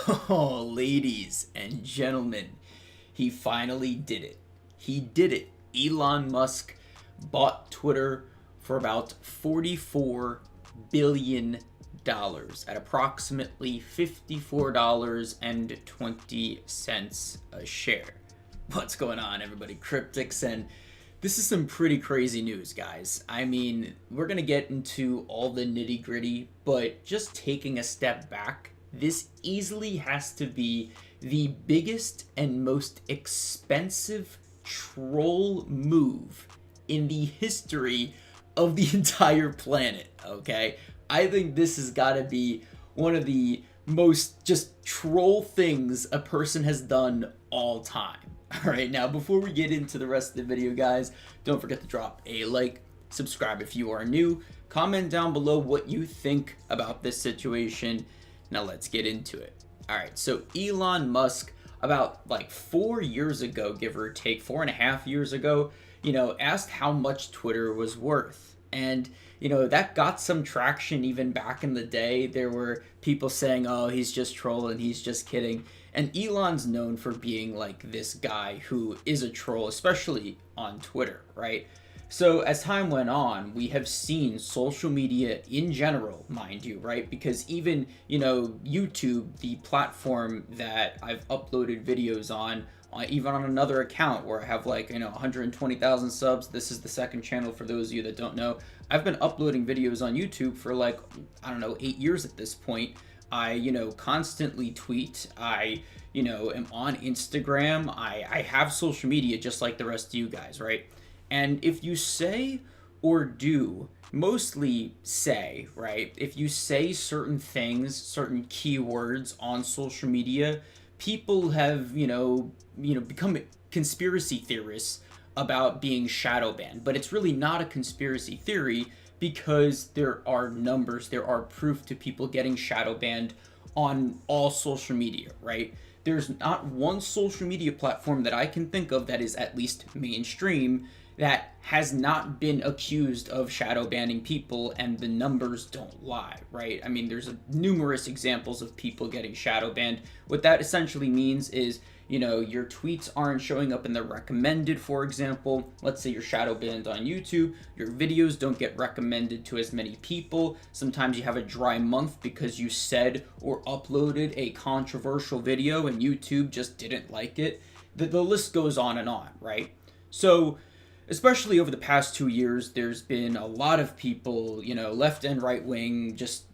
Oh, ladies and gentlemen, he finally did it. He did it. Elon Musk bought Twitter for about $44 billion at approximately $54.20 a share. What's going on, everybody? Cryptix, and this is some pretty crazy news, guys. I mean, we're going to get into all the nitty gritty, but just taking a step back, this easily has to be the biggest and most expensive troll move in the history of the entire planet, okay? I think this has got to be one of the most just troll things a person has done all time. All right, now before we get into the rest of the video, guys, don't forget to drop a like, subscribe if you are new, comment down below what you think about this situation. Now let's get into it. All right, so Elon Musk, about like 4 years ago, give or take, 4.5 years ago, asked how much Twitter was worth. And, that got some traction even back in the day. There were people saying, oh, he's just trolling, he's just kidding. And Elon's known for being like this guy who is a troll, especially on Twitter, right? So as time went on, we have seen social media in general, mind you, right? Because even, YouTube, the platform that I've uploaded videos on, even on another account where I have 120,000 subs. This is the second channel for those of you that don't know. I've been uploading videos on YouTube for 8 years at this point. I, constantly tweet. I, am on Instagram. I have social media just like the rest of you guys, right? And if you say or do, mostly say, right? If you say certain things, certain keywords on social media, people have, become conspiracy theorists about being shadow banned. But it's really not a conspiracy theory because there are numbers, there are proof to people getting shadow banned on all social media, right? There's not one social media platform that I can think of that is at least mainstream that has not been accused of shadow banning people, and the numbers don't lie, right? I mean, there's numerous examples of people getting shadow banned. What that essentially means is, your tweets aren't showing up in the recommended, for example. Let's say you're shadow banned on YouTube, your videos don't get recommended to as many people. Sometimes you have a dry month because you said or uploaded a controversial video and YouTube just didn't like it. The list goes on, right? So, especially over the past 2 years, there's been a lot of people, left and right wing, just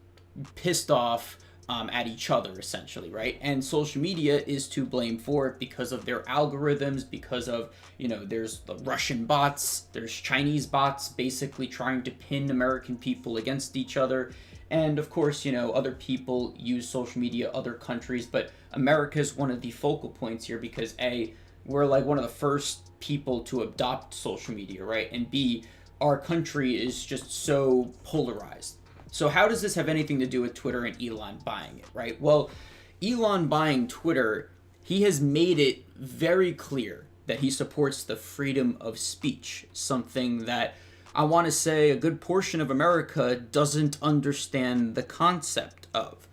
pissed off at each other, essentially, right? And social media is to blame for it because of their algorithms, because of, there's the Russian bots, there's Chinese bots basically trying to pin American people against each other. And of course, other people use social media, other countries, but America is one of the focal points here because A, we're like one of the first people to adopt social media, right? And B, our country is just so polarized. So how does this have anything to do with Twitter and Elon buying it, right? Well, Elon buying Twitter, he has made it very clear that he supports the freedom of speech, something that I want to say a good portion of America doesn't understand the concept of.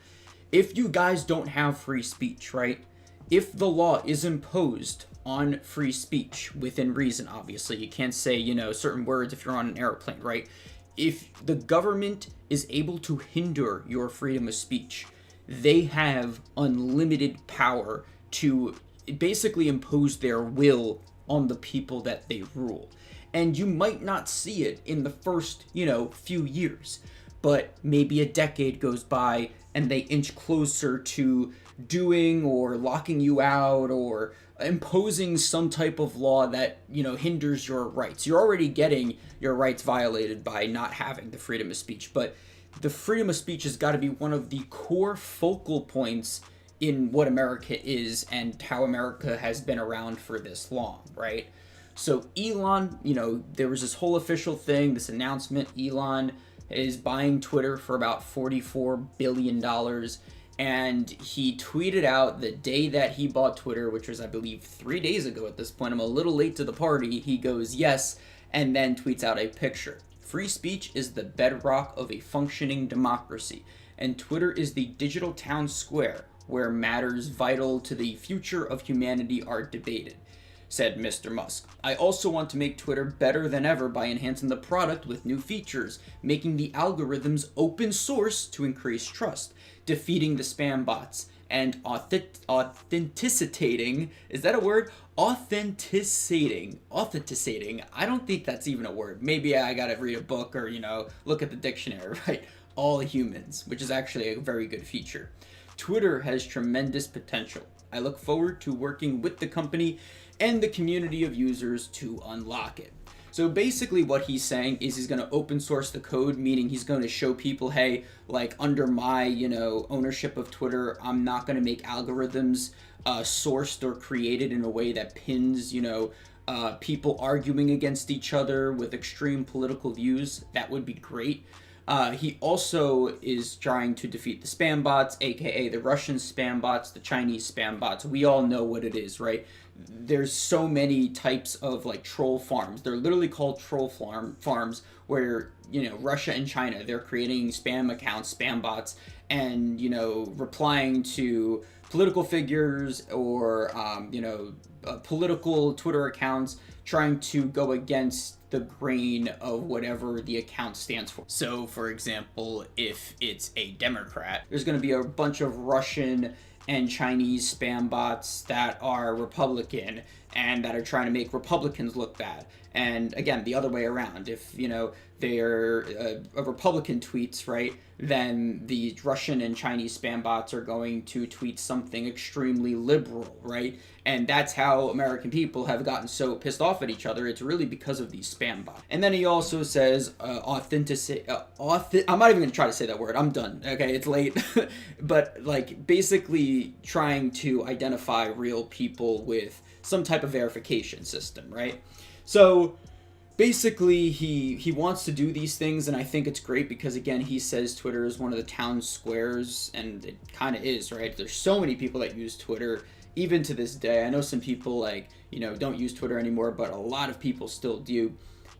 If you guys don't have free speech, right? If the law is imposed on free speech within reason, obviously, you can't say, certain words if you're on an airplane, right? If the government is able to hinder your freedom of speech, they have unlimited power to basically impose their will on the people that they rule. And you might not see it in the first, few years, but maybe a decade goes by and they inch closer to doing or locking you out or imposing some type of law that, hinders your rights. You're already getting your rights violated by not having the freedom of speech, but the freedom of speech has got to be one of the core focal points in what America is and how America has been around for this long, right? So Elon, there was this whole official thing, this announcement, Elon is buying Twitter for about $44 billion. And he tweeted out the day that he bought Twitter, which was, I believe, 3 days ago at this point. I'm a little late to the party. He goes, yes, and then tweets out a picture. Free speech is the bedrock of a functioning democracy, and Twitter is the digital town square where matters vital to the future of humanity are debated, said Mr. Musk. I also want to make Twitter better than ever by enhancing the product with new features, making the algorithms open source to increase trust, defeating the spam bots, and authenticating, is that a word? Authenticating. I don't think that's even a word. Maybe I gotta read a book or, look at the dictionary, right? All humans, which is actually a very good feature. Twitter has tremendous potential. I look forward to working with the company and the community of users to unlock it. So basically what he's saying is he's going to open source the code, meaning he's going to show people, hey, like under my, ownership of Twitter, I'm not going to make algorithms sourced or created in a way that pins, people arguing against each other with extreme political views. That would be great. He also is trying to defeat the spam bots, aka the Russian spam bots, the Chinese spam bots. We all know what it is, right? There's so many types of like troll farms. They're literally called troll farms where, Russia and China, they're creating spam accounts, spam bots, and, replying to political figures or, political Twitter accounts trying to go against the grain of whatever the account stands for. So, for example, if it's a Democrat, there's going to be a bunch of Russian and Chinese spam bots that are Republican and that are trying to make Republicans look bad. And again, the other way around, if, they're a Republican tweets, right, then the Russian and Chinese spam bots are going to tweet something extremely liberal, right? And that's how American people have gotten so pissed off at each other. It's really because of these spam bots. And then he also says I'm not even going to try to say that word. I'm done. Okay, it's late. But like basically trying to identify real people with some type of verification system, right? So basically he wants to do these things, and I think it's great because, again, he says Twitter is one of the town squares, and it kind of is, right? There's so many people that use Twitter even to this day. I know some people don't use Twitter anymore, but a lot of people still do.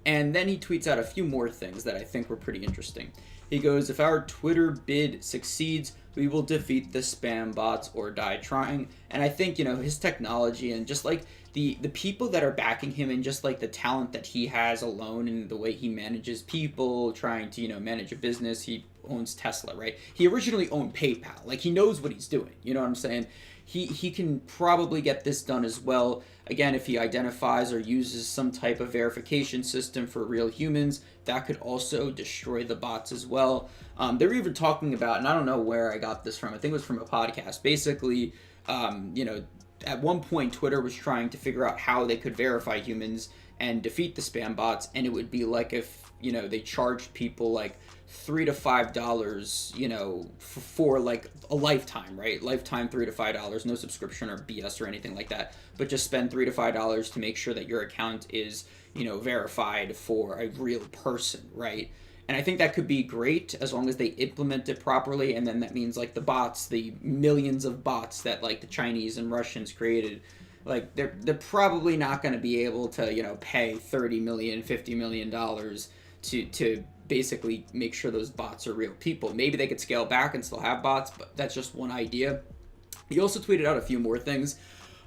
And then he tweets out a few more things that I think were pretty interesting. He goes, if our Twitter bid succeeds, we will defeat the spam bots or die trying. And I think, his technology and just like the people that are backing him and just like the talent that he has alone and the way he manages people, trying to, manage a business. He owns Tesla, right? He originally owned PayPal. Like, he knows what he's doing. You know what I'm saying? He can probably get this done as well. Again, if he identifies or uses some type of verification system for real humans, that could also destroy the bots as well. They're even talking about, and I don't know where I got this from, I think it was from a podcast. Basically, at one point, Twitter was trying to figure out how they could verify humans and defeat the spam bots, and it would be like if, they charged people like $3 to $5, for like a lifetime, right? Lifetime $3 to $5, no subscription or BS or anything like that, but just spend $3 to $5 to make sure that your account is, verified for a real person, right? And I think that could be great as long as they implement it properly. And then that means like the bots, the millions of bots that like the Chinese and Russians created, like they're probably not going to be able to, pay $30 million, $50 million to basically make sure those bots are real people. Maybe they could scale back and still have bots, but that's just one idea. He also tweeted out a few more things.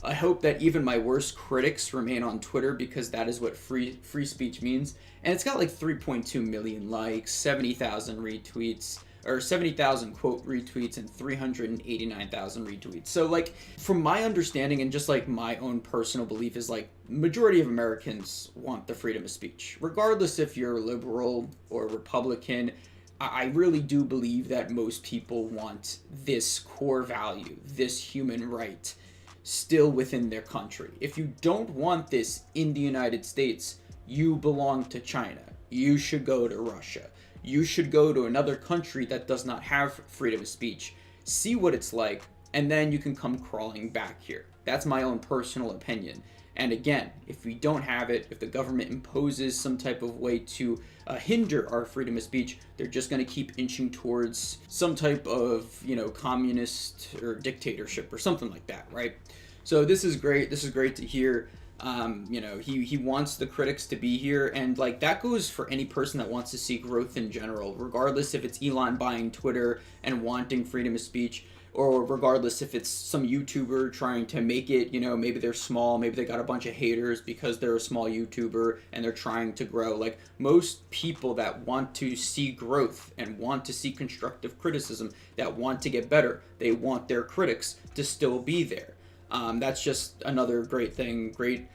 I hope that even my worst critics remain on Twitter because that is what free speech means. And it's got like 3.2 million likes, 70,000 retweets, or 70,000 quote retweets and 389,000 retweets. So like from my understanding and just like my own personal belief is like majority of Americans want the freedom of speech. Regardless if you're liberal or Republican, I really do believe that most people want this core value, this human right, still within their country. If you don't want this in the United States, you belong to China. You should go to Russia. You should go to another country that does not have freedom of speech, see what it's like, and then you can come crawling back here. That's my own personal opinion. And again, if we don't have it, if the government imposes some type of way to hinder our freedom of speech, they're just going to keep inching towards some type of, communist or dictatorship or something like that, right? So this is great. This is great to hear. He wants the critics to be here, and like that goes for any person that wants to see growth in general, regardless if it's Elon buying Twitter and wanting freedom of speech, or regardless if it's some YouTuber trying to make it, maybe they're small, maybe they got a bunch of haters because they're a small YouTuber and they're trying to grow. Like, most people that want to see growth and want to see constructive criticism, that want to get better, they want their critics to still be there. That's just another great thing, great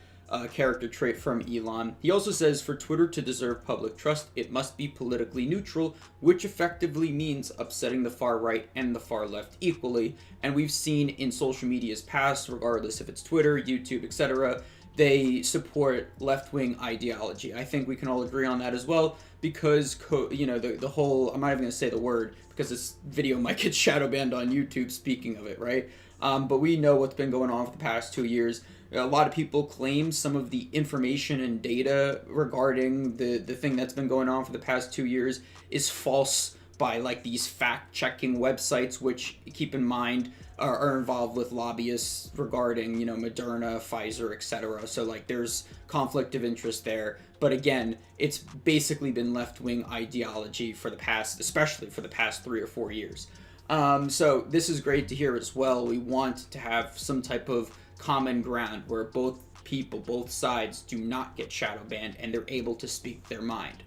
character trait from Elon. He also says for Twitter to deserve public trust, it must be politically neutral, which effectively means upsetting the far right and the far left equally. And we've seen in social media's past, regardless if it's Twitter, YouTube, etc., they support left-wing ideology. I think we can all agree on that as well, because the whole, I'm not even going to say the word because this video might get shadow banned on YouTube, speaking of it, right? But we know what's been going on for the past 2 years. A lot of people claim some of the information and data regarding the thing that's been going on for the past 2 years is false by like these fact-checking websites, which, keep in mind, are involved with lobbyists regarding, Moderna, Pfizer, etc. So like there's conflict of interest there. But again, it's basically been left-wing ideology especially for the past 3 or 4 years. So this is great to hear as well. We want to have some type of common ground where both sides do not get shadow banned and they're able to speak their mind.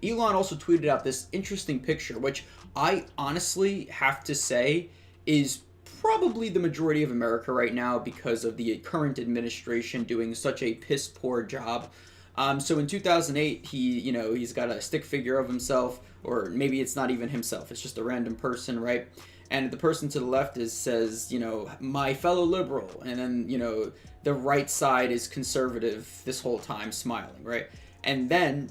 Elon also tweeted out this interesting picture, which I honestly have to say is probably the majority of America right now because of the current administration doing such a piss poor job. So in 2008, he's got a stick figure of himself, or maybe it's not even himself, it's just a random person, right? And the person to the left says, my fellow liberal, and then, the right side is conservative this whole time, smiling, right? And then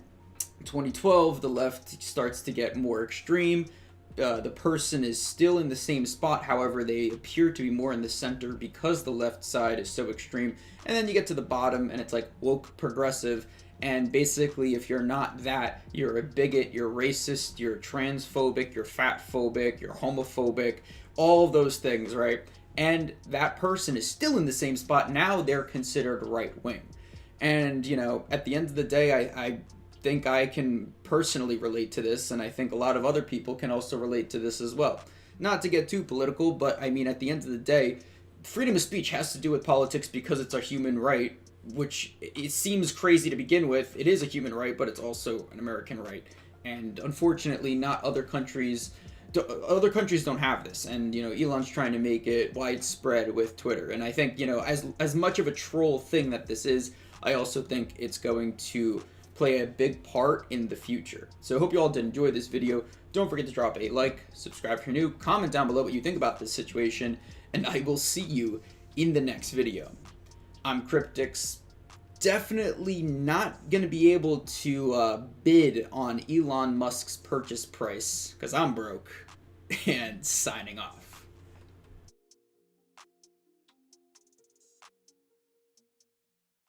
2012, the left starts to get more extreme. The person is still in the same spot, however, they appear to be more in the center because the left side is so extreme. And then you get to the bottom, and it's like woke progressive. And basically, if you're not that, you're a bigot, you're racist, you're transphobic, you're fatphobic, you're homophobic, all of those things, right? And that person is still in the same spot. Now they're considered right-wing. And, at the end of the day, I think I can personally relate to this, and I think a lot of other people can also relate to this as well. Not to get too political, but I mean, at the end of the day, freedom of speech has to do with politics because it's a human right, which it seems crazy to begin with. It is a human right, but it's also an American right. And unfortunately, not other countries don't have this. And, Elon's trying to make it widespread with Twitter. And I think, as much of a troll thing that this is, I also think it's going to play a big part in the future. So I hope you all did enjoy this video. Don't forget to drop a like, subscribe if you're new, comment down below what you think about this situation, and I will see you in the next video. I'm Cryptix. Definitely not going to be able to bid on Elon Musk's purchase price because I'm broke, and signing off.